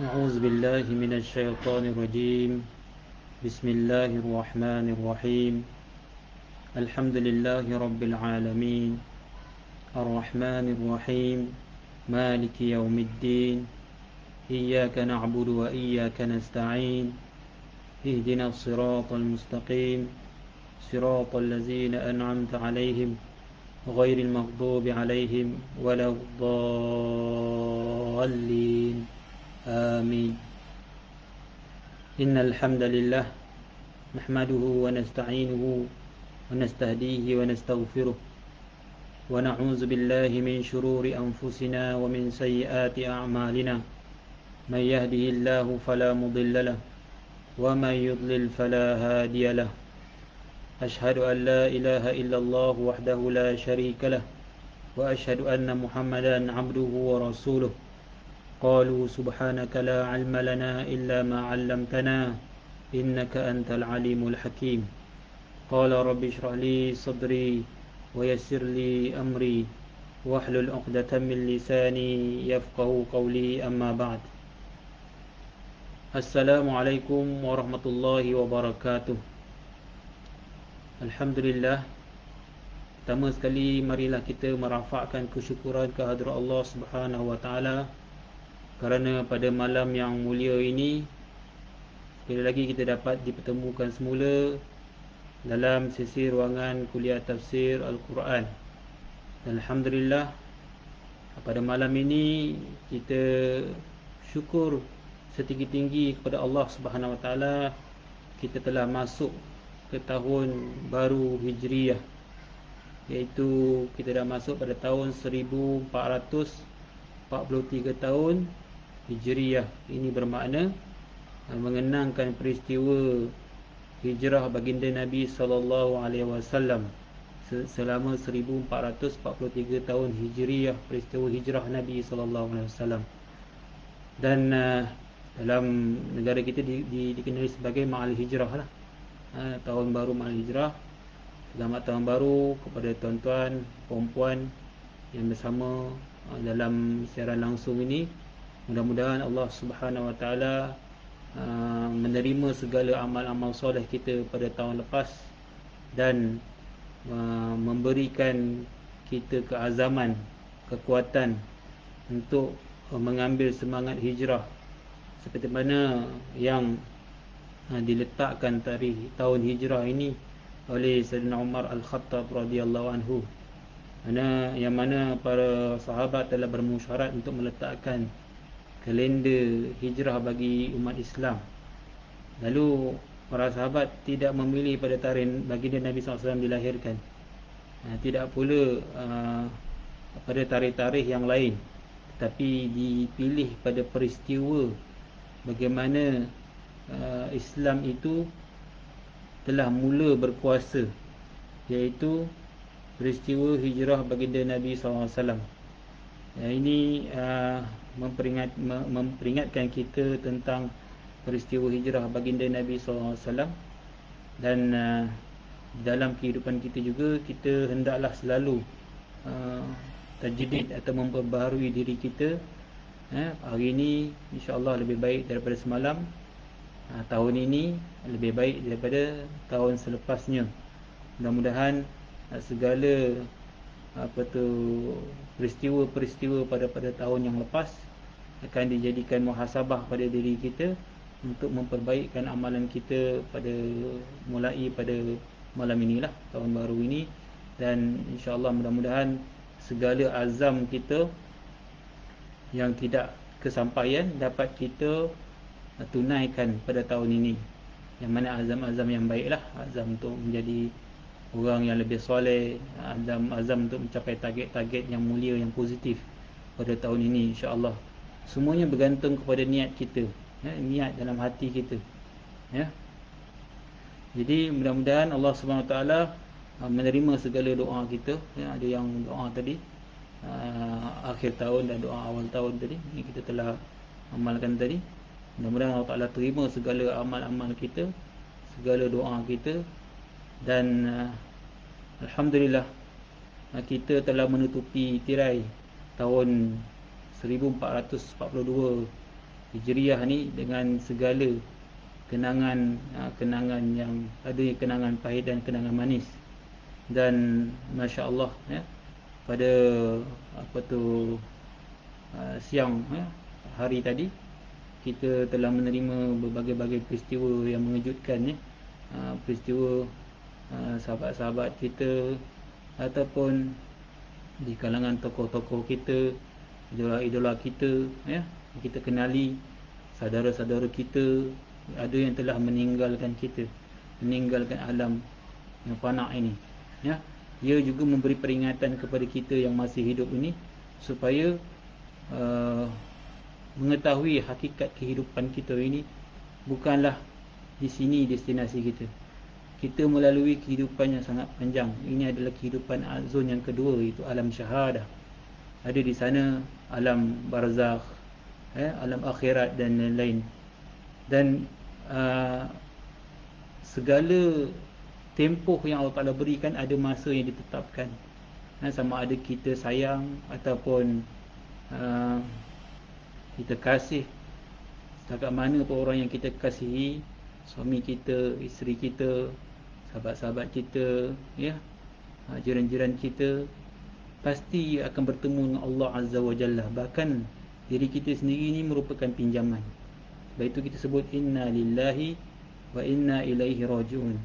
أعوذ بالله من الشيطان الرجيم. بسم الله الرحمن الرحيم. الحمد لله رب العالمين، الرحمن الرحيم، مالك يوم الدين. إياك نعبد وإياك نستعين. اهدنا الصراط المستقيم، صراط الذين أنعمت عليهم غير المغضوب عليهم ولا الضالين. آمين. إن الحمد لله نحمده ونستعينه ونستهديه ونستغفره ونعوذ بالله من شرور أنفسنا ومن سيئات أعمالنا. من يهده الله فلا مضل له ومن يضلل فلا هادي له. أشهد أن لا إله إلا الله وحده لا شريك له وأشهد أن محمدا عبده ورسوله. قالوا سبحانك لا علم لنا إلا ما علمتنا إنك أنت العليم الحكيم. قال رب اشرح لي صدري ويسر لي أمري واحلل عقدة من لساني يفقه قولي. أما بعد. Assalamualaikum warahmatullahi wabarakatuh. Alhamdulillah. Pertama sekali marilah kita merafakkan kesyukuran kehadrat Allah Subhanahu wa taala kerana pada malam yang mulia ini sekali lagi kita dapat dipertemukan semula dalam sesi ruangan kuliah tafsir Al-Quran. Alhamdulillah, pada malam ini kita syukur setinggi-tinggi kepada Allah Subhanahu Wa Taala, kita telah masuk ke tahun baru Hijriyah, iaitu kita dah masuk pada tahun 1443 tahun Hijriyah. Ini bermakna mengenangkan peristiwa hijrah baginda Nabi SAW selama 1443 tahun Hijriyah, peristiwa hijrah Nabi SAW. Dan dalam negara kita dikenali sebagai Ma'al Hijrah lah. Tahun baru Ma'al Hijrah. Selamat tahun baru kepada tuan-tuan, puan-puan yang bersama dalam siaran langsung ini. Mudah-mudahan Allah Subhanahu Wa Taala menerima segala amal-amal soleh kita pada tahun lepas dan memberikan kita keazaman, kekuatan untuk mengambil semangat hijrah seperti mana yang diletakkan tarikh tahun hijrah ini oleh Sayyidina Umar Al-Khattab radhiyallahu anhu, yang mana para sahabat telah bermusyarat untuk meletakkan kalender hijrah bagi umat Islam. Lalu para sahabat tidak memilih pada tarikh baginda Nabi SAW dilahirkan, tidak pula pada tarikh-tarikh yang lain, tetapi dipilih pada peristiwa bagaimana Islam itu telah mula berkuasa, iaitu peristiwa hijrah baginda Nabi SAW. Ini memperingatkan kita tentang peristiwa hijrah baginda Nabi SAW. Dan dalam kehidupan kita juga, kita hendaklah selalu tajdid atau memperbaharui diri kita. Hari ini insya-Allah lebih baik daripada semalam. Tahun ini lebih baik daripada tahun selepasnya. Mudah-mudahan segala peristiwa-peristiwa pada tahun yang lepas akan dijadikan muhasabah pada diri kita untuk memperbaikkan amalan kita mulai pada malam inilah, tahun baru ini. Dan insya-Allah mudah-mudahan segala azam kita yang tidak kesampaian dapat kita tunaikan pada tahun ini, yang mana azam-azam yang baiklah, azam untuk menjadi orang yang lebih soleh, azam untuk mencapai target-target yang mulia, yang positif pada tahun ini insya-Allah. Semuanya bergantung kepada niat kita, niat dalam hati kita, ya. Jadi mudah-mudahan Allah Subhanahu Wa Taala menerima segala doa kita, ya. Ada yang doa tadi akhir tahun dan doa awal tahun tadi, ini kita telah amalkan tadi. Mudah-mudahan Allah Ta'ala terima segala amal-amal kita, segala doa kita. Dan Alhamdulillah, kita telah menutupi tirai tahun 1442 Hijriah ni dengan segala kenangan yang ada, kenangan pahit dan kenangan manis. Dan Masya Allah, ya, pada siang, hari tadi kita telah menerima berbagai-bagai peristiwa yang mengejutkan, ya. Peristiwa sahabat-sahabat kita ataupun di kalangan tokoh-tokoh kita, idola-idola kita, ya, kita kenali, saudara-saudara kita, ada yang telah meninggalkan kita, meninggalkan alam yang fana ini, ya. Ia juga memberi peringatan kepada kita yang masih hidup ini supaya mengetahui hakikat kehidupan kita ini bukanlah di sini destinasi kita. Kita melalui kehidupan yang sangat panjang. Ini adalah kehidupan zon yang kedua, iaitu alam syahadah. Ada di sana alam barzakh, alam akhirat dan lain-lain. Dan segala tempoh yang Allah Ta'ala berikan ada masa yang ditetapkan, sama ada kita sayang ataupun kita kasih. Setakat mana pun orang yang kita kasihi, suami kita, isteri kita, sahabat-sahabat kita, ya, jiran-jiran kita, pasti akan bertemu dengan Allah Azza wa Jalla. Bahkan diri kita sendiri ini merupakan pinjaman. Sebab itu kita sebut inna lillahi wa inna ilaihi raji'un.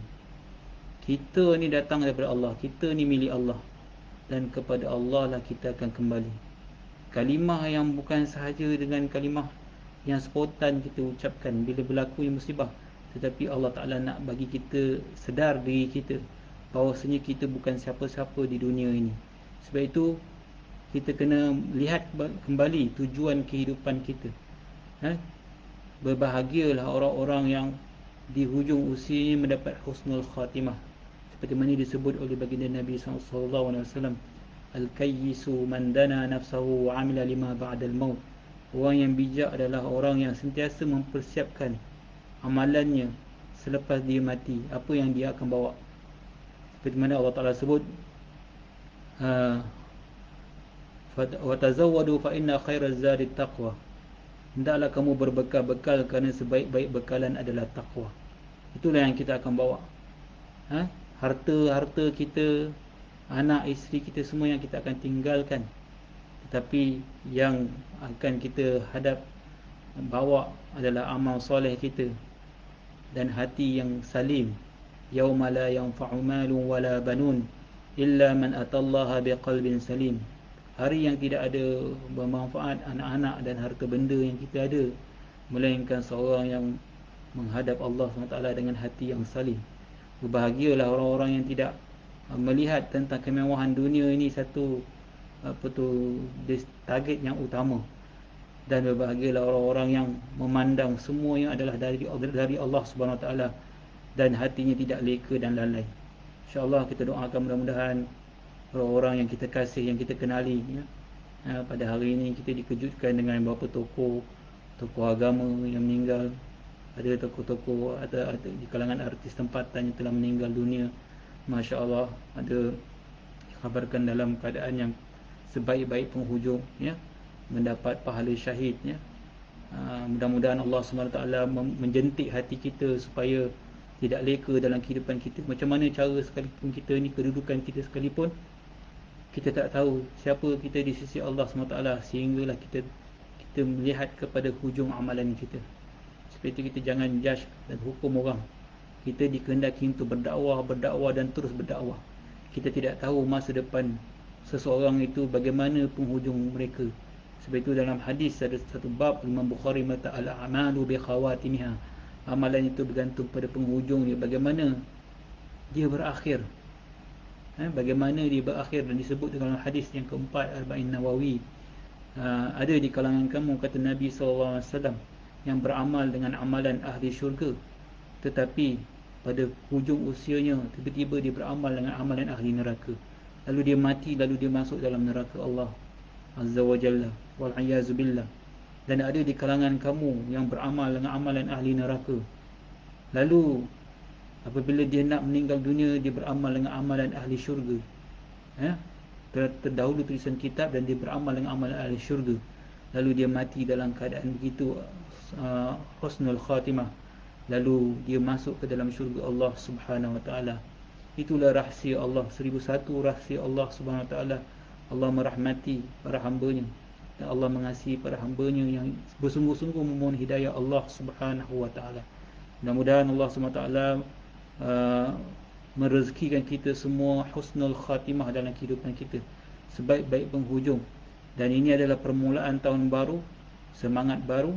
Kita ni datang daripada Allah, kita ni milik Allah. dan kepada Allah lah kita akan kembali. Kalimah yang bukan sahaja dengan kalimah yang spontan kita ucapkan bila berlaku musibah, tetapi Allah Ta'ala nak bagi kita sedar diri kita bahawasanya kita bukan siapa-siapa di dunia ini. Sebab itu kita kena lihat kembali tujuan kehidupan kita. Berbahagialah orang-orang yang di hujung usia mendapat husnul khatimah, seperti mana disebut oleh baginda Nabi SAW, Al-kayyisu man dana nafsahu wa amila lima ba'dal maut. Orang yang bijak adalah orang yang sentiasa mempersiapkan amalannya selepas dia mati, apa yang dia akan bawa. Seperti mana Allah Ta'ala sebut, wa tazawwadu fa inna khairaz zadi taqwa. Hendaklah kamu berbekal-bekal kerana sebaik-baik bekalan adalah takwa. Itulah yang kita akan bawa. Harta kita, anak, isteri kita, semua yang kita akan tinggalkan. Tetapi yang akan kita bawa adalah amal soleh kita dan hati yang salim. Yauma la yanfa'u malun wala banun illa man atallaha biqalbin salim. Hari yang tidak ada bermanfaat anak-anak dan harta benda yang kita ada, melainkan seorang yang menghadap Allah SWT dengan hati yang salim. Berbahagialah orang-orang yang tidak melihat tentang kemewahan dunia ini satu target yang utama, dan berbahagialah orang-orang yang memandang semua yang adalah dari Allah SWT dan hatinya tidak leka dan lalai. InsyaAllah kita doakan mudah-mudahan orang-orang yang kita kasih, yang kita kenali, pada hari ini kita dikejutkan dengan beberapa tokoh agama yang meninggal. Ada tokoh-tokoh ada di kalangan artis tempatan yang telah meninggal dunia. Masya Allah, ada dikhabarkan dalam keadaan yang sebaik-baik penghujung, mendapat pahala syahid. Mudah-mudahan Allah SWT menjentik hati kita supaya tidak leka dalam kehidupan kita. Macam mana cara sekalipun kita ni, kedudukan kita sekalipun, kita tak tahu siapa kita di sisi Allah SWT, sehinggalah kita melihat kepada hujung amalan kita. Seperti itu kita jangan judge dan hukum orang. Kita dikehendaki untuk berdakwah dan terus berdakwah. Kita tidak tahu masa depan seseorang itu bagaimana penghujung mereka. Sebab itu dalam hadis ada satu bab Imam Bukhari mata al-a'malu bi khawatimiha. Amalan itu bergantung pada penghujung dia, bagaimana dia berakhir. Bagaimana dia berakhir, dan disebut dalam hadis yang keempat Arba'in Nawawi. Ada di kalangan kamu, kata Nabi SAW, yang beramal dengan amalan ahli syurga, tetapi pada hujung usianya tiba-tiba dia beramal dengan amalan ahli neraka, lalu dia mati, lalu dia masuk dalam neraka Allah Azza wa Jalla, wal'iyazu billah. Dan ada di kalangan kamu yang beramal dengan amalan ahli neraka, lalu apabila dia nak meninggal dunia, dia beramal dengan amalan ahli syurga. Terdahulu tulisan kitab dan dia beramal dengan amalan ahli syurga, lalu dia mati dalam keadaan begitu husnul khatimah, lalu dia masuk ke dalam syurga Allah Subhanahu wa ta'ala. Itulah rahsia Allah, 1001 rahsia Allah Subhanahu wa ta'ala. Allah merahmati para hambanya, dan Allah mengasihi para hambanya yang bersungguh-sungguh memohon hidayah Allah Subhanahu wa ta'ala. Mudah-mudahan Allah Subhanahu wa ta'ala merezekikan kita semua husnul khatimah dalam kehidupan kita, sebaik-baik penghujung. Dan ini adalah permulaan tahun baru, semangat baru.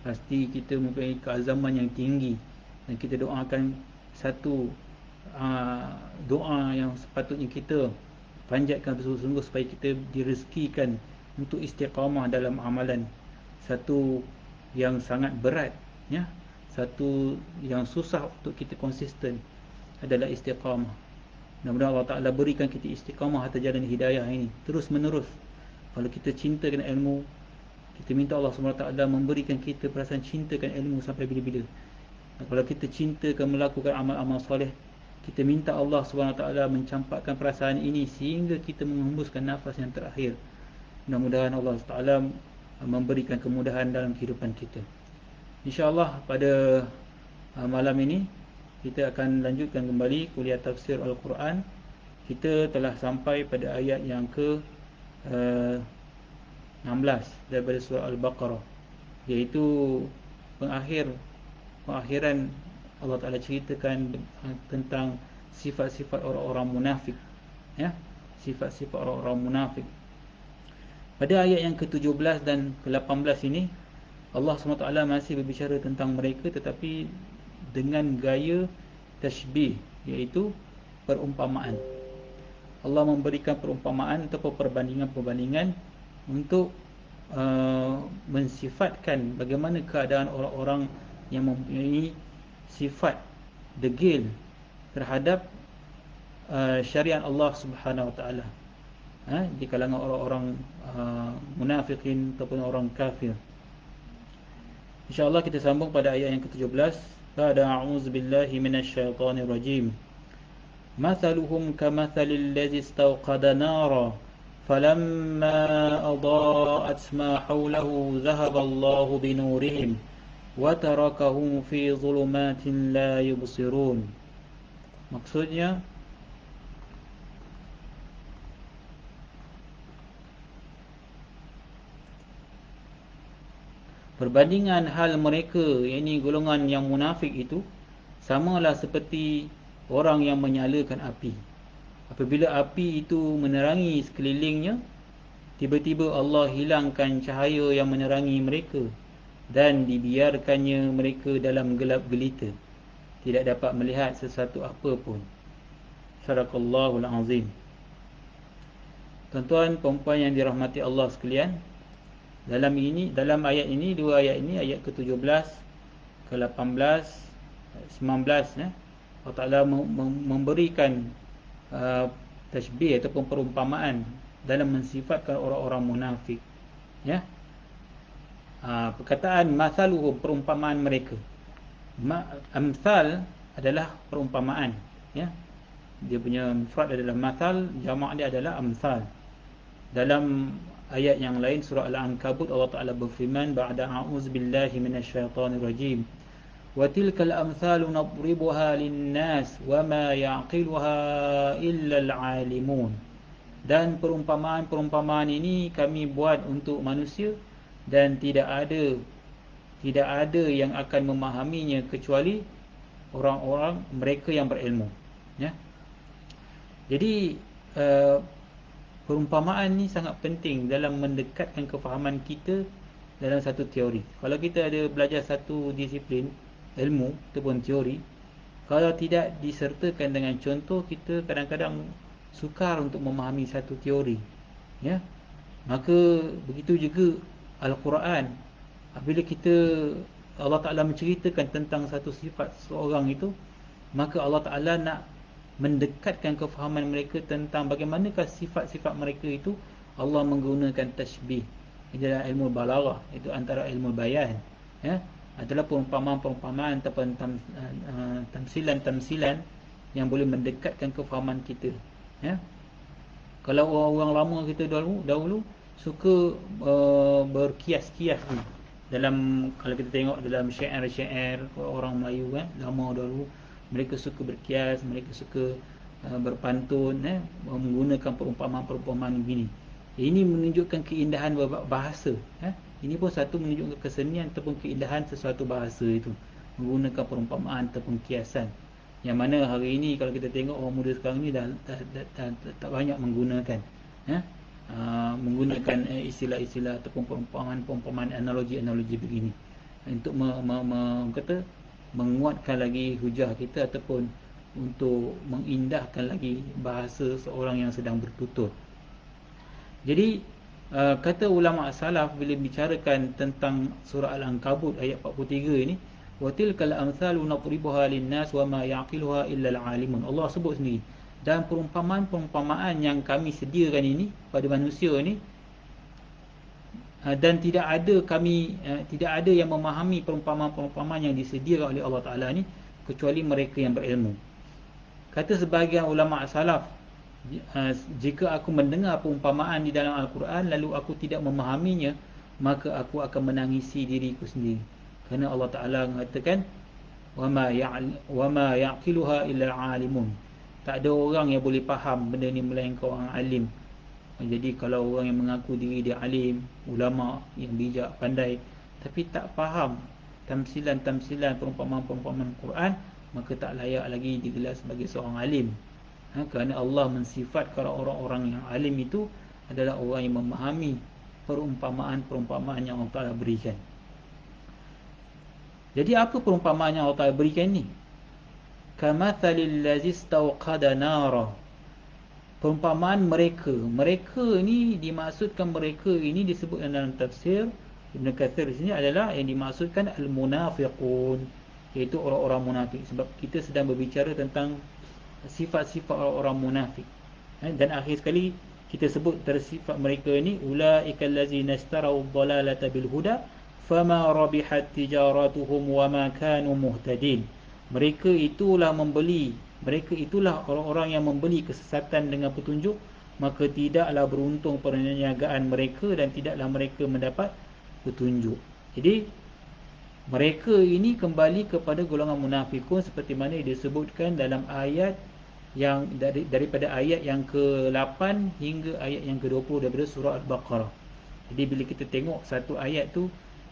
Pasti kita mempunyai keazaman yang tinggi, dan kita doakan satu doa yang sepatutnya kita panjatkan bersungguh-sungguh, supaya kita direzekikan untuk istiqamah dalam amalan. Satu yang sangat berat, satu yang susah untuk kita konsisten adalah istiqamah. Mudah-mudahan Allah Ta'ala berikan kita istiqamah atas jalan hidayah ini terus menerus. Kalau kita cintakan ilmu, kita minta Allah SWT memberikan kita perasaan cintakan ilmu sampai bila-bila. Kalau kita cintakan melakukan amal-amal soleh, kita minta Allah SWT mencampakkan perasaan ini sehingga kita menghembuskan nafas yang terakhir. Mudah-mudahan Allah SWT memberikan kemudahan dalam kehidupan kita. InsyaAllah pada malam ini kita akan lanjutkan kembali kuliah tafsir Al-Quran. Kita telah sampai pada ayat yang ke 16 daripada surah Al-Baqarah, iaitu pengakhiran Allah Ta'ala ceritakan tentang sifat-sifat orang-orang munafik, sifat-sifat orang-orang munafik. Pada ayat yang ke-17 dan ke-18 ini, Allah SWT masih berbicara tentang mereka, tetapi dengan gaya tashbih, iaitu perumpamaan. Allah memberikan perumpamaan atau perbandingan-perbandingan untuk mensifatkan bagaimana keadaan orang-orang yang mempunyai sifat degil terhadap syariat Allah Subhanahu Wa Taala, di kalangan orang-orang munafikin ataupun orang kafir. InsyaAllah kita sambung pada ayat yang ke-17. Ba'da a'udzubillahi minasyaitonir rajim. Mathaluhum kamathalil ladzi istawqada nara falamma adaa'at ma hawlahu dhahaba Allahu binurihim wa tarakahum fi dhulumatin la yubsirun. Maksudnya, perbandingan hal mereka, yakni golongan yang munafik itu, samalah seperti orang yang menyalakan api. Apabila api itu menerangi sekelilingnya, tiba-tiba Allah hilangkan cahaya yang menerangi mereka dan dibiarkannya mereka dalam gelap gelita, tidak dapat melihat sesuatu apa pun. Sadaqallahul azim. Tuan-tuan, puan-puan yang dirahmati Allah sekalian, dalam ayat ini, dua ayat ini, ayat ke-17, ke-18, 19, Allah Ta'ala memberikan tashbih ataupun perumpamaan dalam mensifatkan orang-orang munafik. Perkataan mathaluhum, perumpamaan mereka. Amthal adalah perumpamaan, dia punya mufrad adalah mathal, jamak dia adalah amthal. Dalam ayat yang lain, surah Al-Ankabut, Allah Ta'ala berfirman, ba'da a'udzubillahi minasyaitonir rajim, wa tilkal amthalu nadribuha linnas wa ma ya'qiluha illa al-alimun. Dan perumpamaan-perumpamaan ini kami buat untuk manusia, dan tidak ada yang akan memahaminya kecuali orang-orang mereka yang berilmu. Jadi perumpamaan ni sangat penting dalam mendekatkan kefahaman kita dalam satu teori. Kalau kita ada belajar satu disiplin ilmu ataupun teori, kalau tidak disertakan dengan contoh, kita kadang-kadang sukar untuk memahami satu teori. Maka begitu juga Al-Quran. Apabila Allah Ta'ala menceritakan tentang satu sifat seseorang itu, maka Allah Ta'ala nak mendekatkan kefahaman mereka tentang bagaimanakah sifat-sifat mereka itu. Allah menggunakan tashbih. Ini adalah ilmu balaghah, itu antara ilmu bayan, adalah perumpamaan-perumpamaan ataupun tamsilan-tamsilan yang boleh mendekatkan kefahaman kita. Kalau orang-orang lama kita dahulu suka berkias-kias dalam, kalau kita tengok dalam syair-syair orang Melayu lama dahulu, mereka suka berkias, mereka suka berpantun, menggunakan perumpamaan-perumpamaan begini. Ini menunjukkan keindahan bahasa. Ini pun satu menunjukkan kesenian ataupun keindahan sesuatu bahasa itu, menggunakan perumpamaan ataupun kiasan. Yang mana hari ini kalau kita tengok orang muda sekarang ni dah tak banyak menggunakan istilah-istilah ataupun perumpamaan analogi-analogi begini untuk menguatkan lagi hujah kita ataupun untuk mengindahkan lagi bahasa seorang yang sedang bertutur. Jadi kata ulama salaf bila bicarakan tentang surah Al-Ankabut ayat 43 ini, wa tilkal amsalu nadribuha linnas wa ma yaqiluha illa al-alimun. Allah sebut sendiri, dan perumpamaan-perumpamaan yang kami sediakan ini pada manusia ini, dan tidak ada yang memahami perumpamaan-perumpamaan yang disediakan oleh Allah Ta'ala ni kecuali mereka yang berilmu. Kata sebahagian ulama salaf, jika aku mendengar perumpamaan di dalam Al-Quran lalu aku tidak memahaminya, maka aku akan menangisi diriku sendiri. Kerana Allah Ta'ala mengatakan, wa ma yaqiluha illa al-alimun. Tak ada orang yang boleh faham benda ni melainkan orang alim. Jadi kalau orang yang mengaku diri dia alim, ulama yang bijak, pandai, tapi tak faham tamsilan-tamsilan perumpamaan-perumpamaan Quran, maka tak layak lagi digelar sebagai seorang alim. Kerana Allah mensifatkan orang-orang yang alim itu adalah orang yang memahami perumpamaan-perumpamaan yang Allah Ta'ala berikan. Jadi apa perumpamaan yang Allah Ta'ala berikan ni? Kamathalil ladzi istawqada nara. Perumpamaan mereka ni dimaksudkan, mereka ini disebut dalam tafsir Ibn Kathir di sini adalah yang dimaksudkan al-munafiqun, iaitu orang-orang munafik. Sebab kita sedang berbicara tentang sifat-sifat orang-orang munafik. Dan akhir sekali kita sebut sifat mereka ni, ulaika allazina istarau dhalalata bil huda fama rabihat tijaratuhum wama kanu muhtadin. Mereka itulah orang-orang yang membeli kesesatan dengan petunjuk, maka tidaklah beruntung perniagaan mereka dan tidaklah mereka mendapat petunjuk. Jadi mereka ini kembali kepada golongan munafikun seperti mana disebutkan dalam ayat yang daripada ayat yang ke-8 hingga ayat yang ke-20 daripada surah Al-Baqarah. Jadi bila kita tengok satu ayat tu,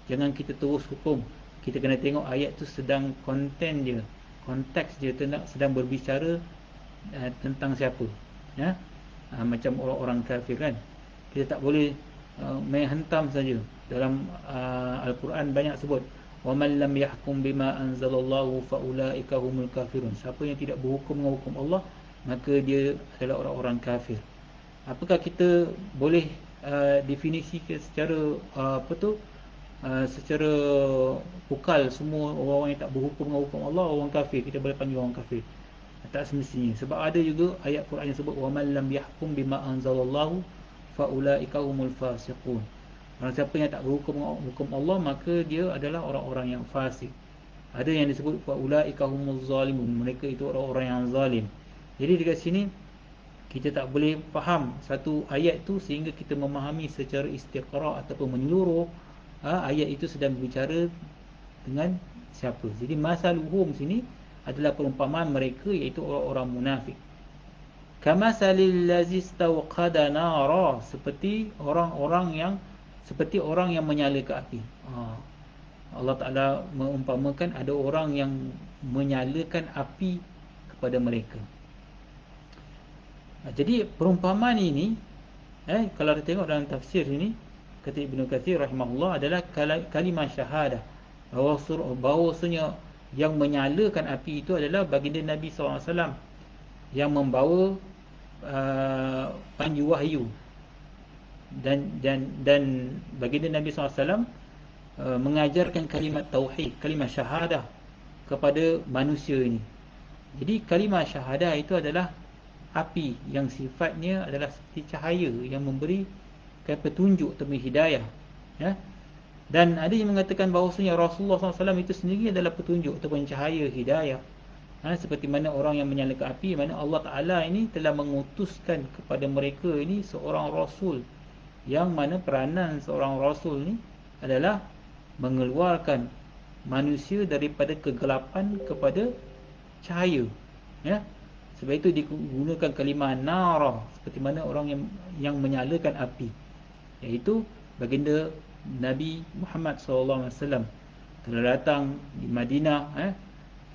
jangan kita terus hukum. Kita kena tengok ayat tu sedang konten dia, konteks dia sedang berbicara tentang siapa, ya. Macam orang-orang kafir kan, kita tak boleh main hentam saja. Dalam Al-Quran banyak sebut وَمَنْ لَمْ يَحْكُمْ بِمَا أَنْزَلَ اللَّهُ فَأُولَٰئِكَ هُمُ الْكَافِرُونَ. Siapa yang tidak berhukum dengan hukum Allah, maka dia adalah orang-orang kafir. Apakah kita boleh definisikan secara secara pukal semua orang-orang yang tak berhukum dengan hukum Allah orang kafir, kita boleh panggil orang kafir? Tak semestinya. Sebab ada juga ayat Quran yang sebut وَمَنْ لَمْ يَحْكُمْ بِمَا أَنْزَلَ اللَّهُ فَأُولَٰئِكَ هُمُ الْفَاسِقُونَ. Orang siapa yang tak berhukum hukum Allah, maka dia adalah orang-orang yang fasik. Ada yang disebut faulaika humuz zalimun, mereka itu orang-orang yang zalim. Jadi dekat sini kita tak boleh faham satu ayat tu sehingga kita memahami secara istiqra' ataupun menyeluruh ayat itu sedang berbicara dengan siapa. Jadi masaluhum sini adalah perumpamaan mereka, iaitu orang-orang munafik. Kamasalil ladzi istawqada nara, seperti orang yang menyalakan api. Allah Ta'ala mengumpamakan ada orang yang menyalakan api kepada mereka. Jadi perumpamaan ini kalau kita tengok dalam tafsir ini, kata Ibn Kathir rahimahullah, adalah kalimah syahadah, bahawasanya yang menyalakan api itu adalah baginda Nabi SAW yang membawa panju wahyu. Dan baginda Nabi SAW mengajarkan kalimat tauhid, kalimat syahadah kepada manusia ini. Jadi kalimat syahadah itu adalah api yang sifatnya adalah seperti cahaya yang memberi petunjuk atau hidayah, ya. Dan ada yang mengatakan bahawasanya Rasulullah SAW itu sendiri adalah petunjuk ataupun cahaya hidayah. Seperti mana orang yang menyalakan api, mana Allah Ta'ala ini telah mengutuskan kepada mereka ini seorang Rasul, yang mana peranan seorang Rasul ni adalah mengeluarkan manusia daripada kegelapan kepada cahaya, ya. Sebab itu digunakan kalimah nara, seperti mana orang yang menyalakan api, iaitu baginda Nabi Muhammad SAW telah datang di Madinah,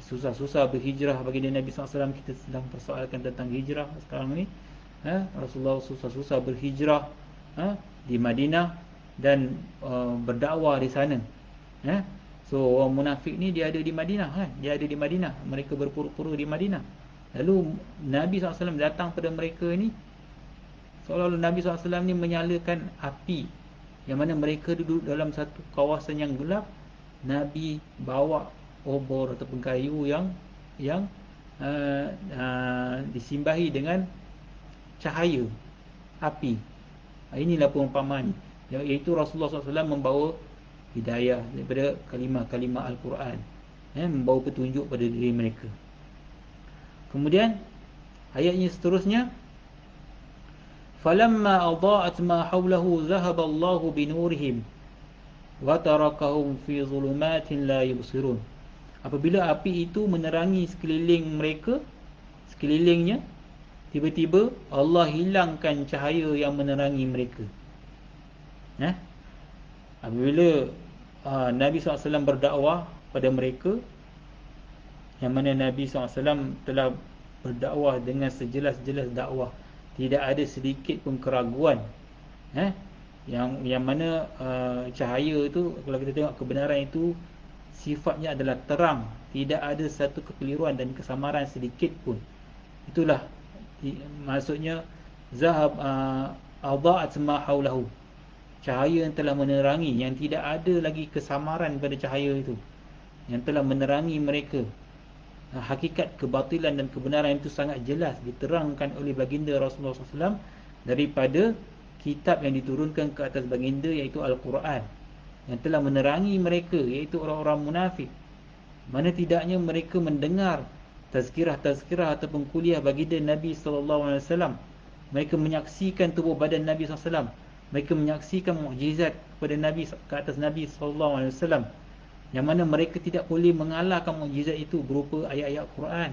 susah-susah berhijrah baginda Nabi SAW. Kita sedang persoalkan tentang hijrah sekarang ni. Rasulullah susah-susah berhijrah di Madinah dan berdakwah di sana. So orang munafik ni dia ada di Madinah, dia ada di Madinah, mereka berpura-pura di Madinah. Lalu Nabi SAW datang pada mereka ni, seolah-olah Nabi SAW ni menyalakan api, yang mana mereka duduk dalam satu kawasan yang gelap. Nabi bawa obor ataupun kayu yang disimbahi dengan cahaya api. Inilah perumpamaan, iaitu Rasulullah SAW membawa hidayah daripada kalimah-kalimah Al-Quran, membawa petunjuk pada diri mereka. Kemudian ayatnya seterusnya, falamma adaa'at ma hawlahu dhahaba Allahu binurihim wa tarakahum fi zulumatin la yubsirun. Apabila api itu menerangi sekeliling mereka, sekelilingnya, tiba-tiba Allah hilangkan cahaya yang menerangi mereka. Apabila Nabi SAW berdakwah pada mereka, yang mana Nabi SAW telah berdakwah dengan sejelas-jelas dakwah, tidak ada sedikit pun keraguan. Yang mana cahaya itu, kalau kita tengok kebenaran itu, sifatnya adalah terang, tidak ada satu kekeliruan dan kesamaran sedikit pun. Itulah maksudnya zahab adha'at ma haulahu, cahaya yang telah menerangi, yang tidak ada lagi kesamaran pada cahaya itu, yang telah menerangi mereka. Hakikat kebatilan dan kebenaran itu sangat jelas diterangkan oleh baginda Rasulullah SAW daripada kitab yang diturunkan ke atas baginda, iaitu Al-Quran, yang telah menerangi mereka, iaitu orang-orang munafik. Mana tidaknya mereka mendengar tazkirah ataupun kuliah baginda Nabi SAW. Mereka menyaksikan tubuh badan Nabi SAW. Mereka menyaksikan mukjizat kepada Nabi, ke atas Nabi SAW, yang mana mereka tidak boleh mengalahkan mukjizat itu berupa ayat-ayat Quran,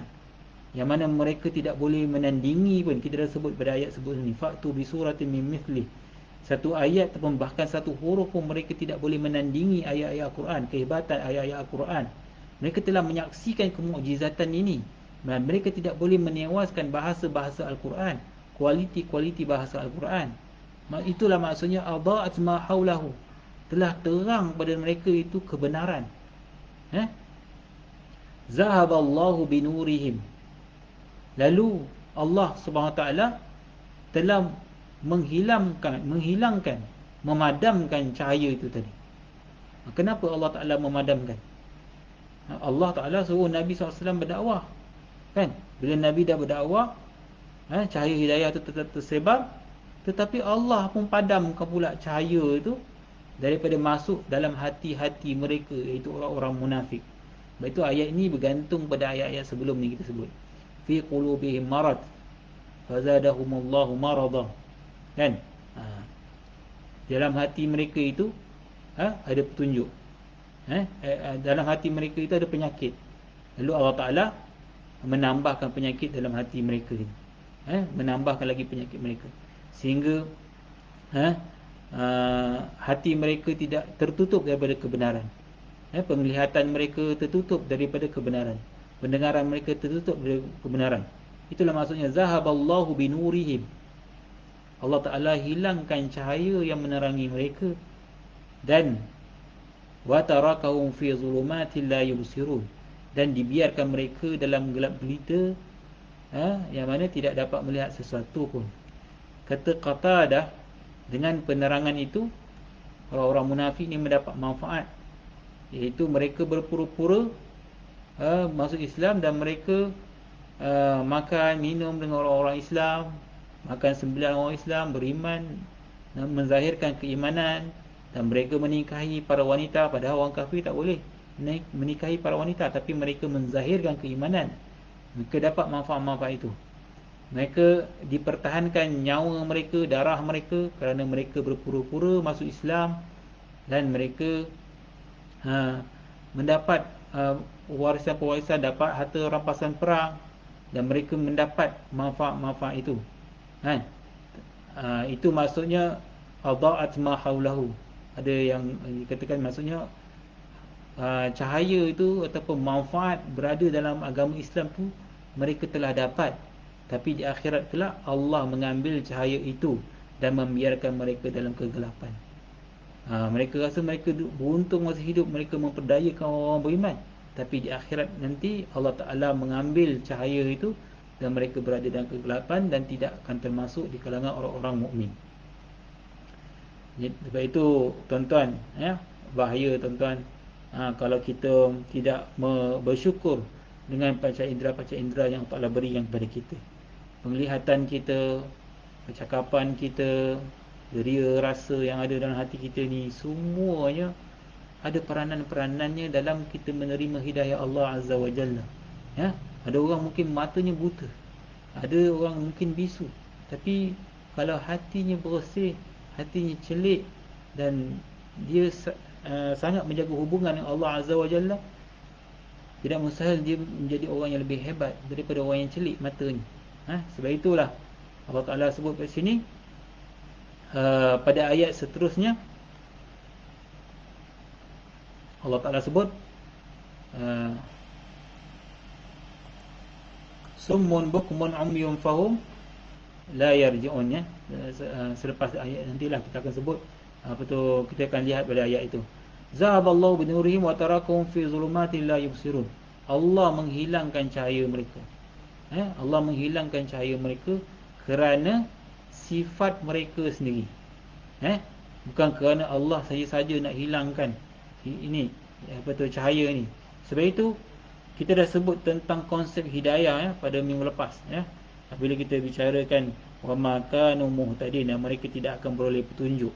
yang mana mereka tidak boleh menandingi pun. Kita dah sebut pada ayat sebut ni, fa'tu bi suratin min mithlih, satu ayat ataupun bahkan satu huruf pun mereka tidak boleh menandingi ayat-ayat Quran, kehebatan ayat-ayat Quran. Mereka telah menyaksikan kemukjizatan ini, dan mereka tidak boleh menewaskan bahasa-bahasa Al-Quran, kualiti-kualiti bahasa Al-Quran. Itulah maksudnya adha'at ma haulahu, telah terang pada mereka itu kebenaran. Zahaballahu binurihim, lalu Allah SWT telah menghilangkan, memadamkan cahaya itu tadi. Kenapa Allah Ta'ala memadamkan? Allah Ta'ala suruh Nabi SAW berdakwah, kan? Bila Nabi dah berdakwah, cahaya hidayah itu tetap tersebar, tetapi Allah pun padamkan pula cahaya itu daripada masuk dalam hati-hati mereka, iaitu orang-orang munafik. Sebab itu ayat ini bergantung pada ayat-ayat sebelum ni kita sebut, fi qulubihim marad fazadahumullahu marada, kan? Dalam hati mereka itu ada petunjuk, dalam hati mereka itu ada penyakit. Lalu Allah Ta'ala menambahkan penyakit dalam hati mereka ini, menambahkan lagi penyakit mereka, sehingga hati mereka tidak tertutup daripada kebenaran, penglihatan mereka tertutup daripada kebenaran, pendengaran mereka tertutup dari kebenaran. Itulah maksudnya zahaballahu binurihim, Allah Ta'ala hilangkan cahaya yang menerangi mereka, dan wa tarakahum fi zulumatil la yubsirun, dan dibiarkan mereka dalam gelap gelita, yang mana tidak dapat melihat sesuatu pun. Kata Qatadah, dengan penerangan itu orang-orang munafik ni mendapat manfaat, iaitu mereka berpura-pura masuk Islam, dan mereka makan minum dengan orang-orang Islam, makan sembilan orang Islam, beriman, menzahirkan keimanan, dan mereka menikahi para wanita. Padahal orang kafir tak boleh menikahi para wanita, tapi mereka menzahirkan keimanan. Mereka dapat manfaat-manfaat itu. Mereka dipertahankan nyawa mereka, darah mereka, kerana mereka berpura-pura masuk Islam, dan mereka mendapat warisan-warisan, dapat harta rampasan perang, dan mereka mendapat manfaat-manfaat itu. Itu maksudnya adha'at ma haulahu. Ada yang dikatakan maksudnya cahaya itu ataupun manfaat berada dalam agama Islam tu mereka telah dapat, tapi di akhirat kelak Allah mengambil cahaya itu dan membiarkan mereka dalam kegelapan. Mereka rasa mereka beruntung masa hidup, mereka memperdayakan orang beriman, tapi di akhirat nanti Allah Ta'ala mengambil cahaya itu dan mereka berada dalam kegelapan dan tidak akan termasuk di kalangan orang-orang mukmin. Sebab itu tuan-tuan, bahaya tuan-tuan kalau kita tidak bersyukur dengan panca indera yang Allah berikan kepada kita. Penglihatan kita, percakapan kita, ria rasa yang ada dalam hati kita ni, semuanya ada peranan-peranannya dalam kita menerima hidayah Allah Azza wa Jalla. Ada orang mungkin matanya buta, ada orang mungkin bisu, tapi kalau hatinya bersih, hatinya celik, dan dia sangat menjaga hubungan dengan Allah Azza wa Jalla, tidak mustahil dia menjadi orang yang lebih hebat daripada orang yang celik matanya. Sebab itulah Allah Ta'ala sebut kat sini, pada ayat seterusnya Allah Ta'ala sebut summun bukmun umyun fahum la yarji'un, ya. Selepas ayat nantilah kita akan sebut apa tu, kita akan lihat pada ayat itu. Zahaballahu binurihim wa tarakum fi zulumatin la yubsirun. Allah menghilangkan cahaya mereka. Allah menghilangkan cahaya mereka kerana sifat mereka sendiri. Bukan kerana Allah saja-saja nak hilangkan ini apa tu, cahaya ni. Sebab itu kita dah sebut tentang konsep hidayah pada minggu lepas, bila kita bicarakan wa ma kanu muhtadin, mereka tidak akan beroleh petunjuk.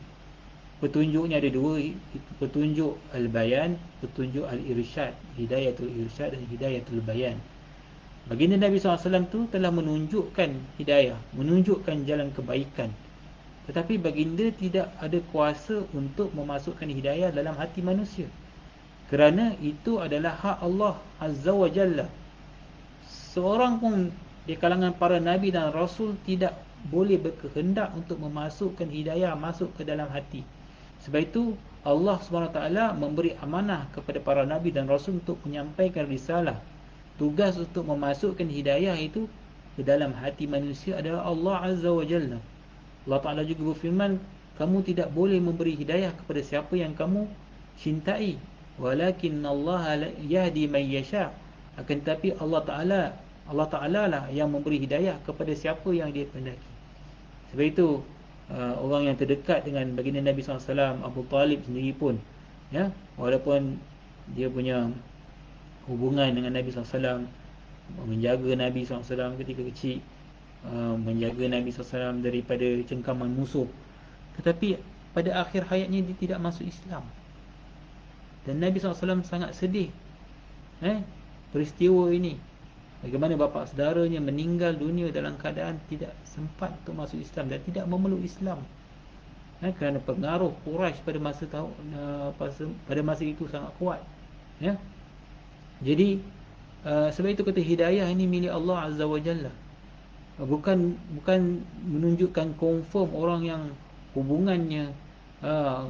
Petunjuknya ada dua, petunjuk al-bayan, petunjuk al-irsyad, hidayatul irsyad dan hidayatul bayan. Baginda Nabi SAW tu telah menunjukkan hidayah, menunjukkan jalan kebaikan. Tetapi baginda tidak ada kuasa untuk memasukkan hidayah dalam hati manusia, kerana itu adalah hak Allah Azza wa Jalla. Seorang pun di kalangan para Nabi dan Rasul tidak boleh berkehendak untuk memasukkan hidayah masuk ke dalam hati. Sebab itu Allah SWT memberi amanah kepada para Nabi dan Rasul untuk menyampaikan risalah. Tugas untuk memasukkan hidayah itu ke dalam hati manusia adalah Allah Azza wa Jalla. Allah Ta'ala juga berfirman, kamu tidak boleh memberi hidayah kepada siapa yang kamu cintai, walakin Allah yahdi man yasha. Akan tetapi Allah Ta'ala lah yang memberi hidayah kepada siapa yang dia kehendaki. Sebab itu orang yang terdekat dengan baginda Nabi SAW, Abu Talib sendiri pun, walaupun dia punya hubungan dengan Nabi SAW, menjaga Nabi SAW ketika kecil, menjaga Nabi SAW daripada cengkaman musuh, tetapi pada akhir hayatnya dia tidak masuk Islam. Dan Nabi SAW sangat sedih peristiwa ini, bagaimana bapa saudaranya meninggal dunia dalam keadaan tidak sempat untuk masuk Islam dan tidak memeluk Islam, kerana pengaruh Quraisy pada masa itu sangat kuat. Jadi sebab itu kata hidayah ini milik Allah Azza wa Jalla. Bukan menunjukkan confirm orang yang hubungannya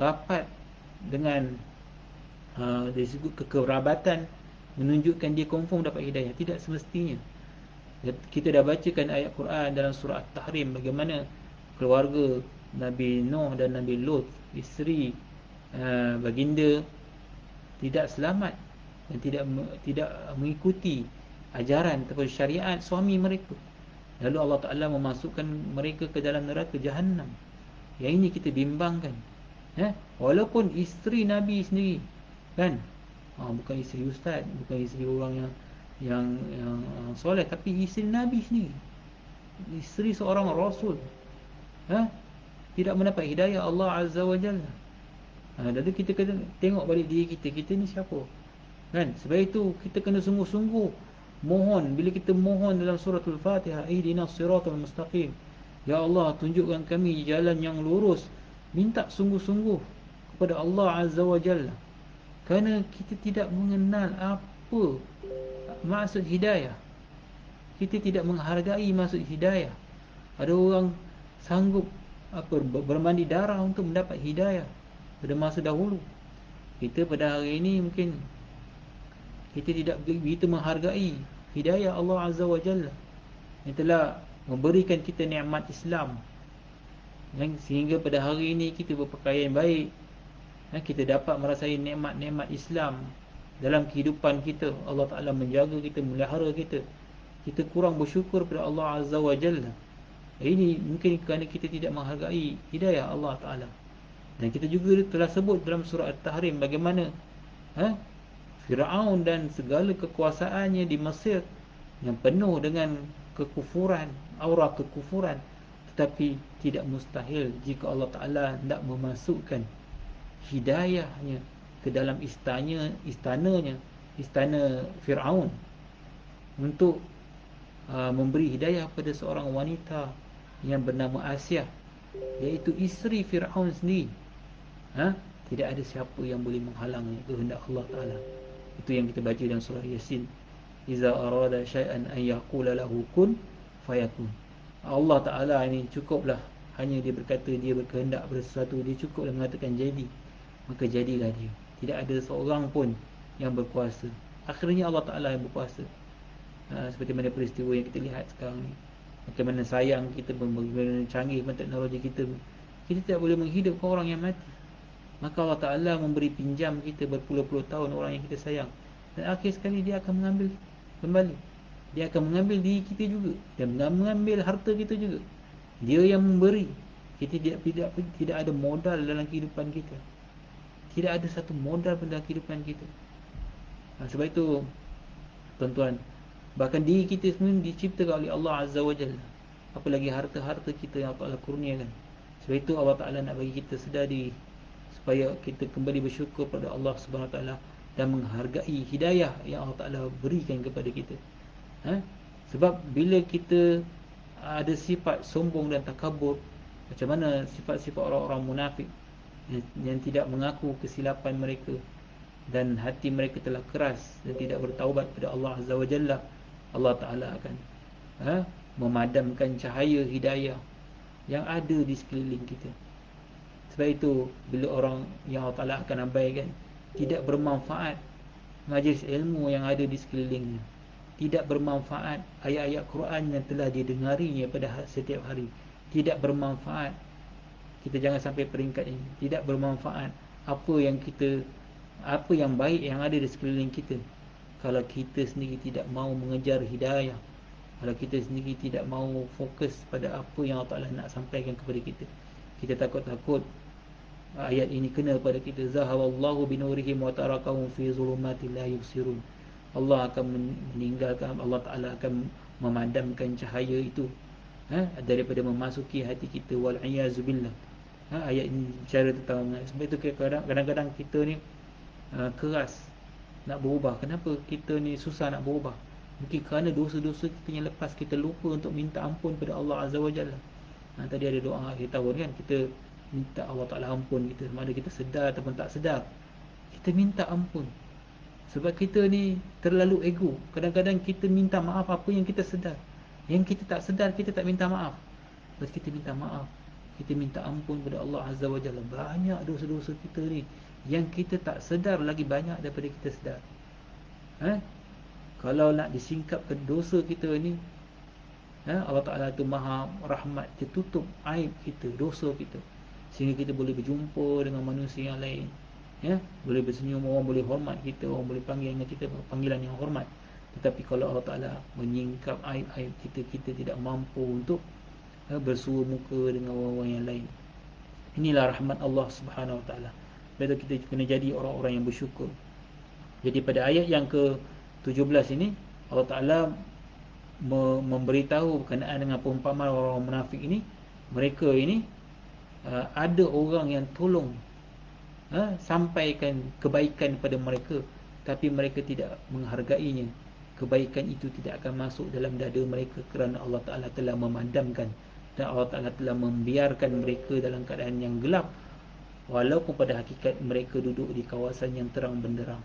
rapat dengan dari segi kekerabatan, menunjukkan dia confirm dapat hidayah. Tidak semestinya. Kita dah bacakan ayat Quran dalam surah At-Tahrim, bagaimana keluarga Nabi Nuh dan Nabi Lut, isteri baginda, tidak selamat dan tidak mengikuti ajaran atau syariat suami mereka. Lalu Allah Ta'ala memasukkan mereka ke dalam neraka Jahannam. Yang ini kita bimbangkan, walaupun isteri Nabi sendiri, kan, bukan isteri ustaz, bukan isteri orang yang soleh, tapi isteri Nabi sendiri, isteri seorang Rasul, tidak mendapat hidayah Allah Azza wa Jalla. Lalu kita kena tengok balik diri kita ni siapa, kan? Sebab itu kita kena sungguh-sungguh mohon. Bila kita mohon dalam suratul Fatihah, ihdinas siratal mustaqim, ya Allah tunjukkan kami jalan yang lurus, minta sungguh-sungguh kepada Allah Azza wa Jalla, kerana kita tidak mengenal apa maksud hidayah. Kita tidak menghargai maksud hidayah. Ada orang sanggup bermandi darah untuk mendapat hidayah pada masa dahulu. Kita pada hari ini mungkin kita tidak begitu menghargai hidayah Allah Azza wa Jalla yang telah memberikan kita nikmat Islam, sehingga pada hari ini kita berpakaian baik, kita dapat merasai nikmat-nikmat Islam dalam kehidupan kita. Allah Ta'ala menjaga kita, melihara kita. Kita kurang bersyukur kepada Allah Azza wa Jalla. Ini mungkin kerana kita tidak menghargai hidayah Allah Ta'ala. Dan kita juga telah sebut dalam surah At-Tahrim bagaimana Fir'aun dan segala kekuasaannya di Mesir yang penuh dengan kekufuran, aura kekufuran, tetapi tidak mustahil jika Allah Ta'ala hendak memasukkan hidayahnya ke dalam istananya, istana Fir'aun, untuk memberi hidayah pada seorang wanita yang bernama Asyah, iaitu isteri Fir'aun sendiri. Tidak ada siapa yang boleh menghalangi kehendak Allah Ta'ala. Itu yang kita baca dalam surah Yasin, iza arada syai'an an yaqula lahu kun fayakun. Allah Ta'ala ini cukuplah, hanya dia berkata, dia berkehendak pada sesuatu, dia cukuplah mengatakan jadi, maka jadilah dia. Tidak ada seorang pun yang berkuasa. Akhirnya Allah Ta'ala yang berkuasa. Seperti mana peristiwa yang kita lihat sekarang ni, bagaimana sayang kita, bagaimana canggih teknologi kita. Kita tidak boleh menghidupkan orang yang mati. Maka Allah Ta'ala memberi pinjam kita berpuluh-puluh tahun orang yang kita sayang, dan akhir sekali dia akan mengambil kembali. Dia akan mengambil diri kita juga, dan mengambil harta kita juga. Dia yang memberi. Kita tidak ada modal dalam kehidupan kita. Tidak ada satu modal dalam kehidupan kita. Sebab itu tuan-tuan, bahkan diri kita sendiri diciptakan oleh Allah Azza wa Jalla, apalagi harta-harta kita yang Allah kurniakan. Sebab itu Allah Ta'ala nak bagi kita sedar diri, supaya kita kembali bersyukur pada Allah Subhanahu Wa Ta'ala dan menghargai hidayah yang Allah Ta'ala berikan kepada kita. Sebab bila kita ada sifat sombong dan takabur, macam mana sifat-sifat orang-orang munafik yang tidak mengaku kesilapan mereka, dan hati mereka telah keras dan tidak bertaubat pada Allah Azza wa Jalla, Allah Ta'ala akan memadamkan cahaya hidayah yang ada di sekeliling kita. Sebab itu bila orang yang Allah Ta'ala akan abaikan, tidak bermanfaat majlis ilmu yang ada di sekelilingnya, tidak bermanfaat ayat-ayat Quran yang telah didengarinya pada setiap hari, tidak bermanfaat. Kita jangan sampai peringkat ini. Tidak bermanfaat apa yang baik yang ada di sekeliling kita, kalau kita sendiri tidak mahu mengejar hidayah, kalau kita sendiri tidak mahu fokus pada apa yang Allah Ta'ala nak sampaikan kepada kita. Kita takut-takut ayat ini kena pada kita. Zahaballahu binurihim wa tarakahum fi zulumatin la yubsirun. Allah akan meninggalkan, Allah Ta'ala akan memadamkan cahaya itu daripada memasuki hati kita. Wal'iyazubillah. Ayat ini bicara tentang, sebab itu kadang-kadang kita ni keras nak berubah. Kenapa kita ni susah nak berubah? Mungkin kerana dosa-dosa kita yang lepas, kita lupa untuk minta ampun pada Allah Azza wa Jalla. Tadi ada doa akhir tahun kan, kita minta Allah Ta'ala ampun kita, sama ada kita sedar ataupun tak sedar. Kita minta ampun. Sebab kita ni terlalu ego. Kadang-kadang kita minta maaf apa yang kita sedar, yang kita tak sedar kita tak minta maaf. Lepas kita minta maaf, kita minta ampun pada Allah Azza wa Jalla. Banyak dosa-dosa kita ni yang kita tak sedar lagi banyak daripada kita sedar. Kalau nak disingkapkan dosa kita ni, Allah Ta'ala tu maha rahmat, dia tutup aib kita, dosa kita, sehingga kita boleh berjumpa dengan manusia yang lain, boleh bersenyum, orang boleh hormat kita, orang boleh panggil dengan kita panggilan yang hormat. Tetapi kalau Allah Ta'ala menyingkap aib-aib kita, kita tidak mampu untuk bersua muka dengan orang-orang yang lain. Inilah rahmat Allah Subhanahu Wa Ta'ala. Betul, kita kena jadi orang-orang yang bersyukur. Jadi pada ayat yang ke-17 ini, Allah Ta'ala memberitahu berkenaan dengan perumpamaan orang-orang munafik ini. Mereka ini ada orang yang tolong sampaikan kebaikan kepada mereka, tapi mereka tidak menghargainya. Kebaikan itu tidak akan masuk dalam dada mereka, kerana Allah Ta'ala telah memadamkan, dan Allah Ta'ala telah membiarkan mereka dalam keadaan yang gelap, walaupun pada hakikat mereka duduk di kawasan yang terang benderang.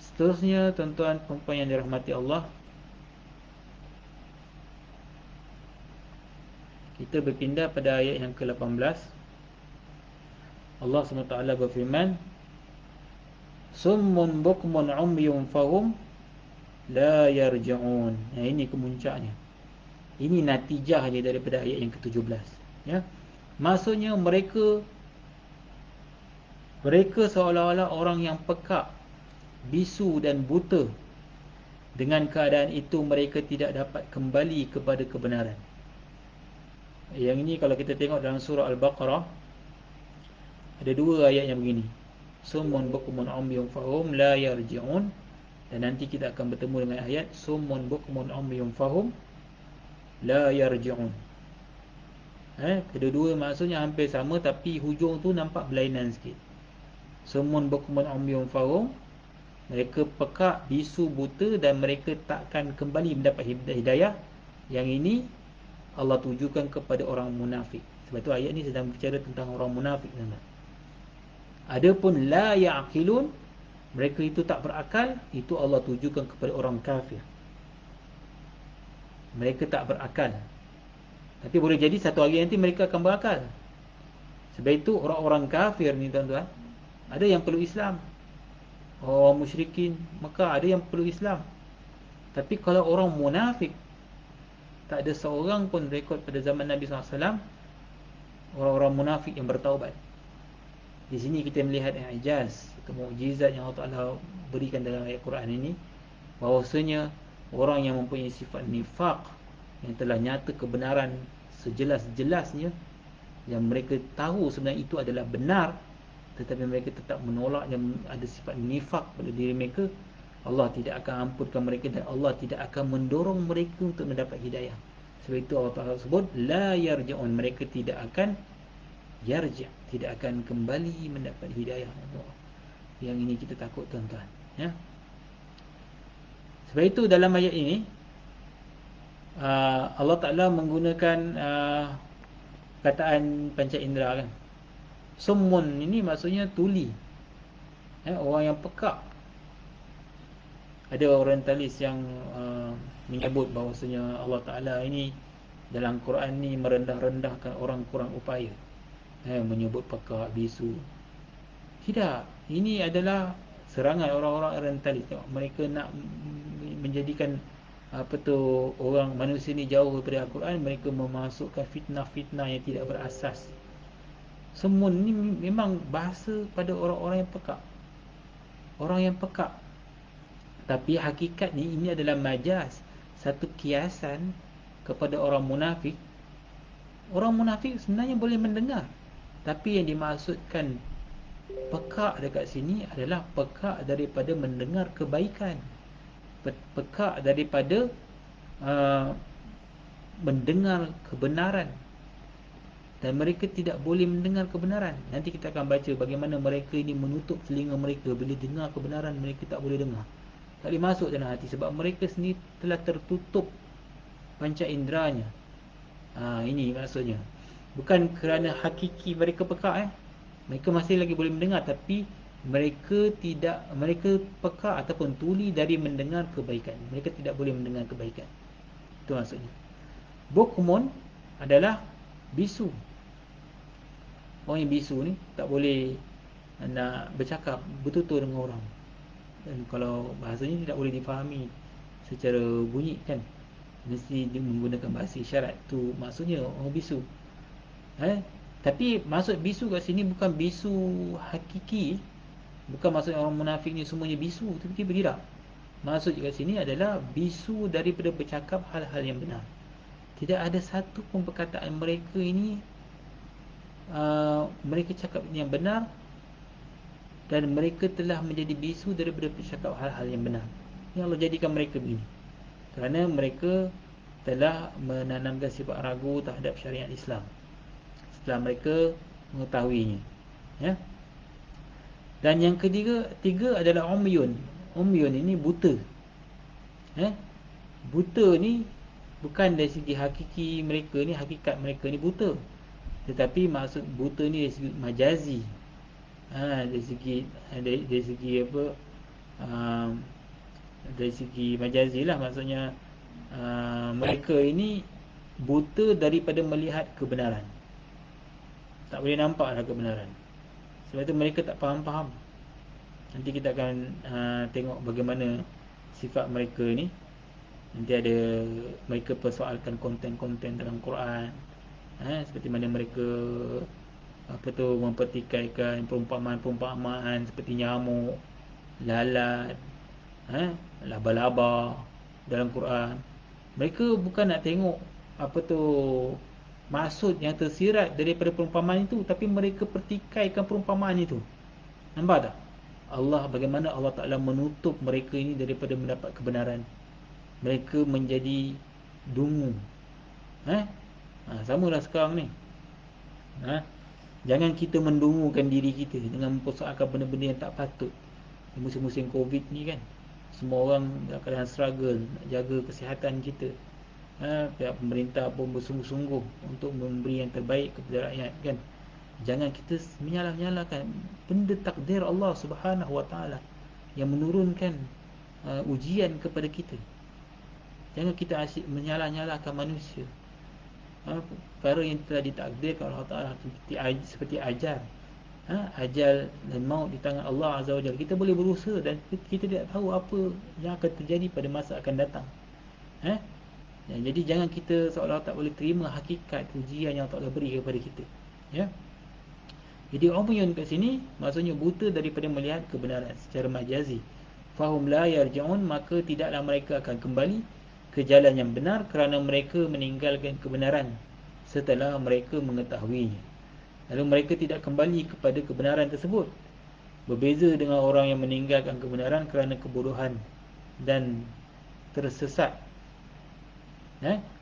Seterusnya, tuan-tuan perempuan yang dirahmati Allah, kita berpindah pada ayat yang ke-18. Allah SWT berfirman, Summun bukmun umyun fahum la yarji'un. Ini kemuncaknya. Ini natijahnya daripada ayat yang ke-17. Maksudnya mereka seolah-olah orang yang pekak, bisu dan buta. Dengan keadaan itu mereka tidak dapat kembali kepada kebenaran. Yang ini kalau kita tengok dalam surah Al-Baqarah, ada dua ayat yang begini, Summun bukmun umyun fahum la yarji'un, dan nanti kita akan bertemu dengan ayat Summun bukmun umyun fahum la yarji'un. Kedua-dua maksudnya hampir sama, tapi hujung tu nampak berlainan sikit. Summun bukmun umyun fahum, mereka pekak, bisu, buta, dan mereka takkan kembali mendapat hidayah. Yang ini Allah tujukan kepada orang munafik. Sebab tu ayat ni sedang bicara tentang orang munafik. Adapun la ya'qilun, mereka itu tak berakal, itu Allah tujukan kepada orang kafir. Mereka tak berakal, tapi boleh jadi satu hari nanti mereka akan berakal. Sebab itu orang-orang kafir ni, tuan-tuan, ada yang perlu Islam. Orang musyrikin Mekah ada yang perlu Islam, Tapi kalau orang munafik, tak ada seorang pun rekod pada zaman Nabi SAW orang-orang munafik yang bertaubat. Di sini kita melihat ijaz atau mukjizat yang Allah Taala berikan dalam ayat Quran ini, bahawasanya orang yang mempunyai sifat nifaq, yang telah nyata kebenaran sejelas-jelasnya, yang mereka tahu sebenarnya itu adalah benar, tetapi mereka tetap menolak dan ada sifat nifaq pada diri mereka, Allah tidak akan ampunkan mereka dan Allah tidak akan mendorong mereka untuk mendapat hidayah. Sebab itu Allah Taala sebut la yarji'un, mereka tidak akan yarji', tidak akan kembali mendapat hidayah Allah. Yang ini kita takut tuan-tuan, ya. Sebab itu dalam ayat ini Allah Ta'ala menggunakan kataan panca indera kan. Summun ini maksudnya tuli, orang yang pekak. Ada orientalis yang menyebut bahawasanya Allah Ta'ala ini dalam Quran ni merendah-rendahkan orang kurang upaya, menyebut pekak, bisu. Tidak, ini adalah serangan orang-orang orientalis. Mereka nak menjadikan orang manusia ni jauh daripada Al-Quran. Mereka memasukkan fitnah-fitnah yang tidak berasas. Semun ni memang bahasa pada orang-orang yang pekak, orang yang pekak. Tapi hakikat ni ini adalah majaz, satu kiasan kepada orang munafik. Orang munafik sebenarnya boleh mendengar, tapi yang dimaksudkan pekak dekat sini adalah pekak daripada mendengar kebaikan, pekak daripada mendengar kebenaran. Dan mereka tidak boleh mendengar kebenaran. Nanti kita akan baca bagaimana mereka ini menutup telinga mereka. Bila dengar kebenaran, mereka tak boleh dengar, tak boleh masuk dalam hati, sebab mereka sendiri telah tertutup panca inderanya. Ini maksudnya. Bukan kerana hakiki mereka pekak, mereka masih lagi boleh mendengar, tapi mereka pekak ataupun tuli dari mendengar kebaikan. Mereka tidak boleh mendengar kebaikan. Itu maksudnya. Bukmun adalah bisu. Orang yang bisu ni tak boleh nak bercakap, bertutur dengan orang. Dan kalau bahasanya tidak boleh difahami secara bunyi kan, mesti dia menggunakan bahasa isyarat. Tu maksudnya orang bisu. Tapi maksud bisu kat sini bukan bisu hakiki. Bukan maksud orang munafik ni semuanya bisu, tapi tidak. Maksud kat sini adalah bisu daripada bercakap hal-hal yang benar. Tidak ada satu pun perkataan mereka ini mereka cakap yang benar, dan mereka telah menjadi bisu daripada bercakap hal-hal yang benar. Yang Allah jadikan mereka begini kerana mereka telah menanamkan sifat ragu terhadap syariat Islam setelah mereka mengetahuinya, ya. Dan yang tiga adalah umyun. Umyun ini buta. Buta ni bukan dari segi hakiki mereka ni, hakikat mereka ni buta, tetapi maksud buta ni dari segi majazi. Dari segi apa, dari segi majazi lah, maksudnya mereka ini buta daripada melihat kebenaran, tak boleh nampak dah kebenaran. Sebab itu mereka tak faham-faham. Nanti kita akan tengok bagaimana sifat mereka ni. Nanti ada mereka persoalkan konten-konten dalam Quran, seperti mana mereka mempertikaikan perumpamaan-perumpamaan seperti nyamuk, lalat, laba-laba dalam Quran. Mereka bukan nak tengok maksud yang tersirat daripada perumpamaan itu, tapi mereka pertikaikan perumpamaan itu. Nampak tak? Bagaimana Allah Ta'ala menutup mereka ini daripada mendapat kebenaran. Mereka menjadi dungu. Samalah sekarang ni. Jangan kita mendungukan diri kita dengan mempersoalkan benda-benda yang tak patut. Musim-musim Covid ni kan, semua orang dalam keadaan struggle nak jaga kesihatan kita. Pihak pemerintah pun bersungguh-sungguh untuk memberi yang terbaik kepada rakyat kan. Jangan kita menyalah-nyalahkan benda takdir Allah Subhanahu Wa Taala yang menurunkan ujian kepada kita. Jangan kita asyik menyalah-nyalahkan manusia. Perkara yang telah ditakdirkan Allah Ta'ala seperti ajar, Ajal dan maut di tangan Allah Azza wa Jalla. Kita boleh berusaha dan kita tidak tahu apa yang akan terjadi pada masa akan datang. Jadi jangan kita seolah tak boleh terima hakikat ujian yang Allah beri kepada kita. Ya. Jadi umyun kat sini maksudnya buta daripada melihat kebenaran secara majazi. Fahum la yarji'un, maka tidaklah mereka akan kembali ke jalan yang benar kerana mereka meninggalkan kebenaran setelah mereka mengetahuinya. Lalu mereka tidak kembali kepada kebenaran tersebut. Berbeza dengan orang yang meninggalkan kebenaran kerana kebodohan dan tersesat.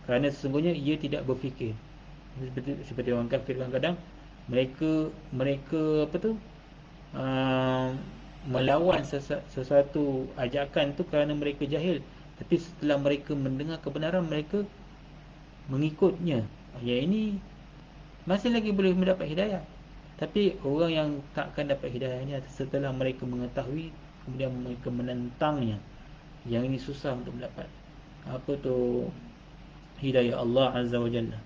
Kerana sesungguhnya ia tidak berfikir. Seperti orang kafir kadang-kadang mereka melawan sesuatu ajakan tu kerana mereka jahil. Tapi setelah mereka mendengar kebenaran, mereka mengikutnya. Yang ini masih lagi boleh mendapat hidayah. Tapi orang yang takkan dapat hidayahnya setelah mereka mengetahui kemudian mereka menentangnya, yang ini susah untuk mendapat hidayah Allah Azza wa Jalla.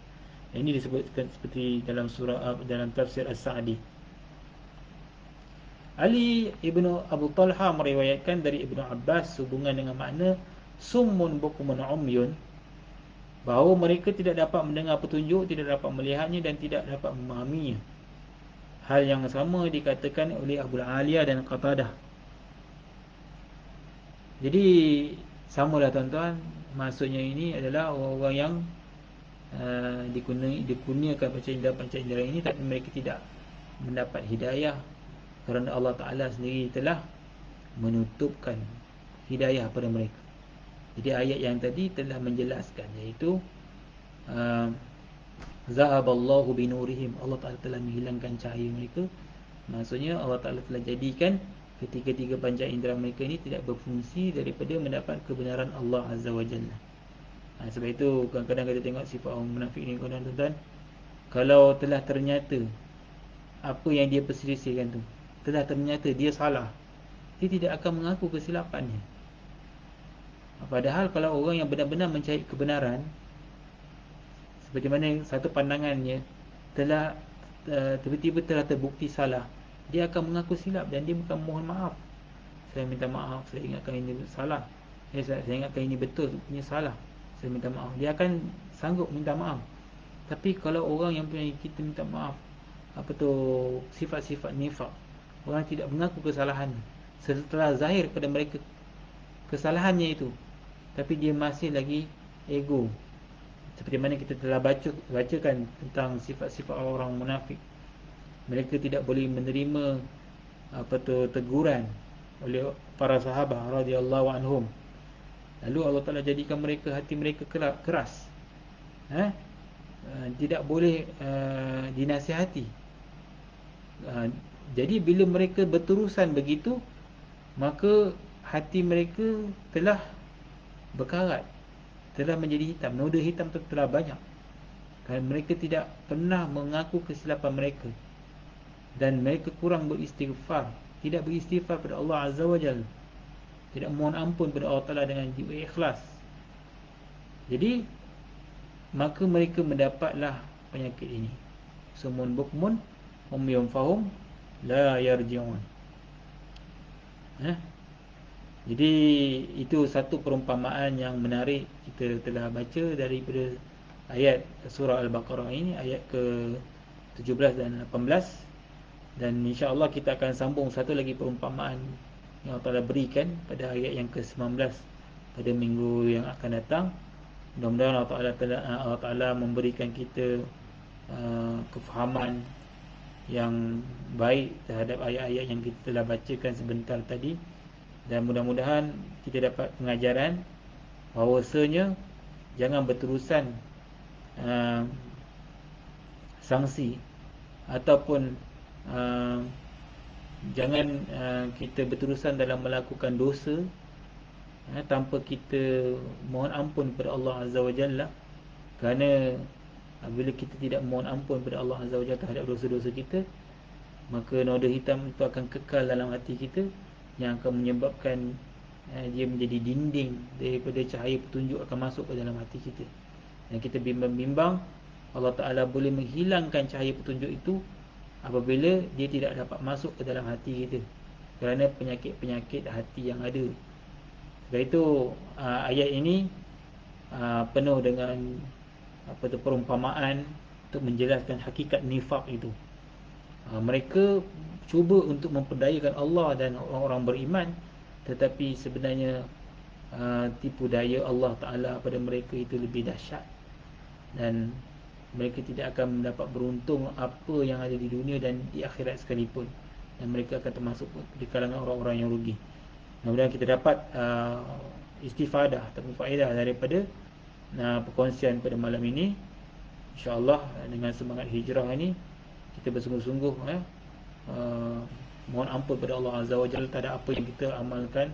Ini disebutkan seperti dalam surah, dalam tafsir As-Sa'di. Ali ibnu Abu Talha meriwayatkan dari Ibnu Abbas hubungan dengan makna summun bukumun umyun, bahawa mereka tidak dapat mendengar petunjuk, tidak dapat melihatnya dan tidak dapat memahaminya. Hal yang sama dikatakan oleh Abu Aliyah dan Qatadah. Jadi samalah tuan-tuan, maksudnya ini adalah orang-orang yang dikurniakan panca indera ini tapi mereka tidak mendapat hidayah kerana Allah Ta'ala sendiri telah menutupkan hidayah pada mereka. Jadi ayat yang tadi telah menjelaskan, iaitu zahaballahu binurihim, Allah Ta'ala telah menghilangkan cahaya mereka. Maksudnya Allah Ta'ala telah jadikan ketiga-tiga panca indera mereka ini tidak berfungsi daripada mendapat kebenaran Allah Azza wa Jalla. Sebab itu kadang-kadang kita tengok sifat orang munafik ni, tuan-tuan, kalau telah ternyata apa yang dia perselisihkan tu telah ternyata dia salah, dia tidak akan mengaku kesilapannya. Padahal kalau orang yang benar-benar mencari kebenaran, seperti mana satu pandangannya telah tiba-tiba telah terbukti salah, dia akan mengaku silap dan dia bukan mohon maaf. Saya minta maaf, saya ingatkan ini salah, saya ingatkan ini betul, punya salah, saya minta maaf. Dia akan sanggup minta maaf. Tapi kalau orang yang punya kita minta maaf, sifat-sifat nifaq, orang tidak mengaku kesalahan setelah zahir pada mereka kesalahannya itu, tapi dia masih lagi ego. Seperti mana kita telah bacakan tentang sifat-sifat orang munafik. Mereka tidak boleh menerima teguran oleh para sahabat radhiyallahu anhum. Lalu Allah Ta'ala jadikan hati mereka keras. Tidak boleh dinasihati. Jadi bila mereka berterusan begitu, maka hati mereka telah berkarat, telah menjadi hitam. Noda hitam telah banyak. Kerana mereka tidak pernah mengaku kesilapan mereka, dan mereka kurang beristighfar, tidak beristighfar pada Allah Azza wa Jalla, tidak mohon ampun pada Allah Ta'ala dengan jiwa ikhlas. Jadi maka mereka mendapatlah penyakit ini, sumun bukmun umyun fahum la yarji'un. Jadi itu satu perumpamaan yang menarik kita telah baca daripada ayat surah Al-Baqarah ini, ayat ke-17 dan 18. Dan insya-Allah kita akan sambung satu lagi perumpamaan yang Allah berikan pada ayat yang ke-19 pada minggu yang akan datang. Mudah-mudahan Allah Ta'ala memberikan kita kefahaman yang baik terhadap ayat-ayat yang kita telah bacakan sebentar tadi. Dan mudah-mudahan kita dapat pengajaran bahawasanya jangan berterusan sanksi, ataupun jangan kita berterusan dalam melakukan dosa tanpa kita mohon ampun kepada Allah Azza wa Jalla. Kerana bila kita tidak mohon ampun kepada Allah Azza wa Jalla terhadap dosa-dosa kita, maka noda hitam itu akan kekal dalam hati kita, yang akan menyebabkan dia menjadi dinding daripada cahaya petunjuk akan masuk ke dalam hati kita. Dan kita bimbang-bimbang Allah Ta'ala boleh menghilangkan cahaya petunjuk itu apabila dia tidak dapat masuk ke dalam hati kita kerana penyakit-penyakit hati yang ada. Sebab itu ayat ini penuh dengan perumpamaan untuk menjelaskan hakikat nifaq itu. Mereka cuba untuk memperdayakan Allah dan orang-orang beriman, tetapi sebenarnya tipu daya Allah Ta'ala pada mereka itu lebih dahsyat, dan mereka tidak akan mendapat beruntung apa yang ada di dunia dan di akhirat sekalipun, dan mereka akan termasuk di kalangan orang-orang yang rugi. Mudah-mudahan kita dapat istifadah atau faedah daripada perkongsian pada malam ini. InsyaAllah dengan semangat hijrah ini kita bersungguh-sungguh mohon ampun pada Allah Azza wa Jalla tak ada apa yang kita amalkan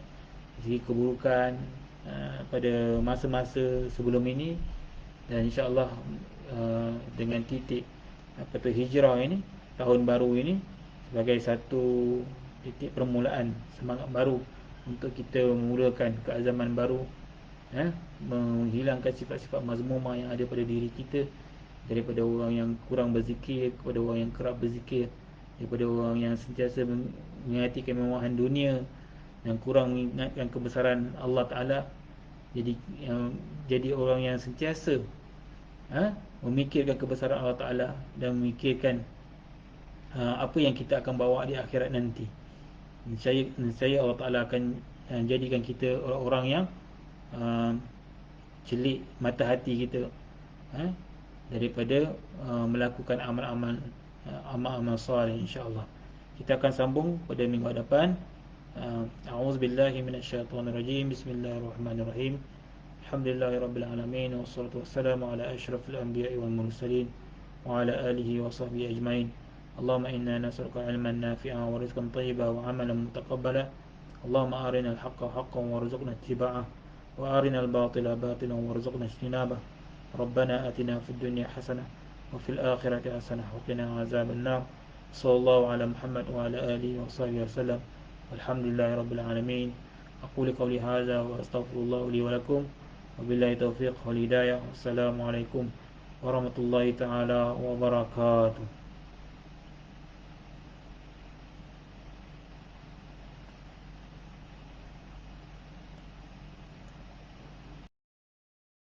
segi keburukan pada masa-masa sebelum ini, dan insyaAllah dengan titik hijrah ini, tahun baru ini, sebagai satu titik permulaan semangat baru untuk kita memulakan keazaman baru, menghilangkan sifat-sifat mazmumah yang ada pada diri kita, daripada orang yang kurang berzikir kepada orang yang kerap berzikir, daripada orang yang sentiasa mengingati kemewahan dunia dan kurang mengingatkan kebesaran Allah Ta'ala, jadi orang yang sentiasa memikirkan kebesaran Allah Ta'ala dan memikirkan apa yang kita akan bawa di akhirat nanti. Nescaya Allah Ta'ala akan jadikan kita orang-orang yang celik mata hati kita daripada melakukan amal-amal salih, insyaAllah. Kita akan sambung pada minggu hadapan. A'udzubillahi minasyaitonirrajim. Bismillahirrahmanirrahim. Alhamdulillahirabbil alamin, wassalatu wassalamu ala asyrafil anbiya'i wal mursalin wa ala alihi wa sahbihi ajmain. Allahumma inna nas'aluka 'ilman nafi'an wa rizqan thayyiban wa 'amalan mutaqabbala. Allahumma arinal haqqa haqqan warzuqna ittiba'ah wa arinal batila batilan warzuqna ijtinabah. Rabbana atina fid dunya hasanah wa fil akhirati hasanah wa qina azaban nar. Sallallahu ala Muhammad wa ala alihi wa sahbihi wasallam. Walhamdulillahirabbil alamin. Aqulu qawli hadza wa astaghfirullah li wa lakum. Wabillahi taufiq wal hidayah. Wassalamualaikum warahmatullahi taala wabarakatuh.